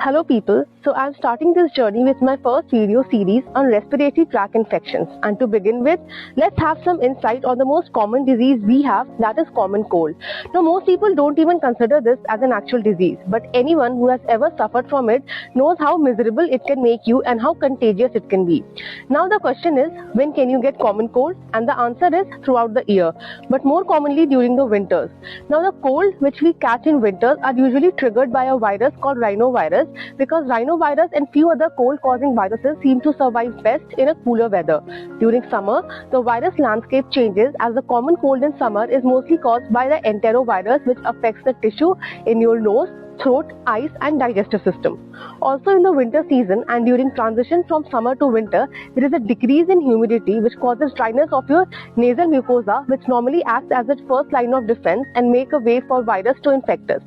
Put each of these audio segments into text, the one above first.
Hello people, so I'm starting this journey with my first video series on respiratory tract infections, and to begin with, let's have some insight on the most common disease we have, that is common cold. Now most people don't even consider this as an actual disease, but anyone who has ever suffered from it knows how miserable it can make you and how contagious it can be. Now the question is, when can you get common cold? And the answer is throughout the year, but more commonly during the winters. Now the cold which we catch in winters are usually triggered by a virus called rhinovirus, because rhinovirus and few other cold-causing viruses seem to survive best in a cooler weather. During summer, the virus landscape changes as the common cold in summer is mostly caused by the enterovirus, which affects the tissue in your nose, throat, eyes and digestive system. Also in the winter season and during transition from summer to winter, there is a decrease in humidity which causes dryness of your nasal mucosa, which normally acts as its first line of defense and make a way for virus to infect us.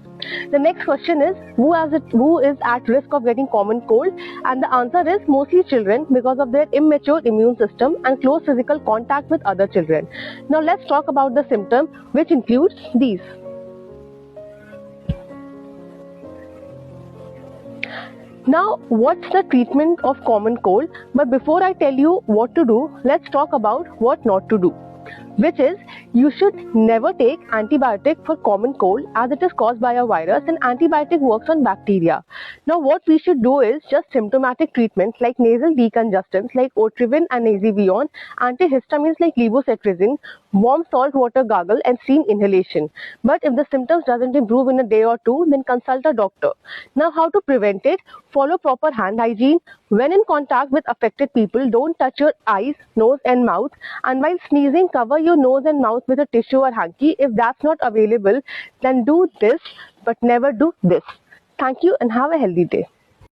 The next question is, who is at risk of getting common cold? And the answer is mostly children, because of their immature immune system and close physical contact with other children. Now let's talk about the symptom, which includes these. Now, what's the treatment of common cold? But before I tell you what to do, let's talk about what not to do, which is you should never take antibiotic for common cold, as it is caused by a virus and antibiotic works on bacteria. Now what we should do is just symptomatic treatments like nasal decongestants like Otrivin and Nazivion, antihistamines like levocetirizine, warm salt water gargle and steam inhalation. But if the symptoms doesn't improve in a day or two, then consult a doctor. Now how to prevent it? Follow proper hand hygiene. When in contact with affected people, don't touch your eyes, nose and mouth, and while sneezing, cover your nose and mouth with a tissue or hanky. If that's not available, then do this, but never do this. Thank you and have a healthy day.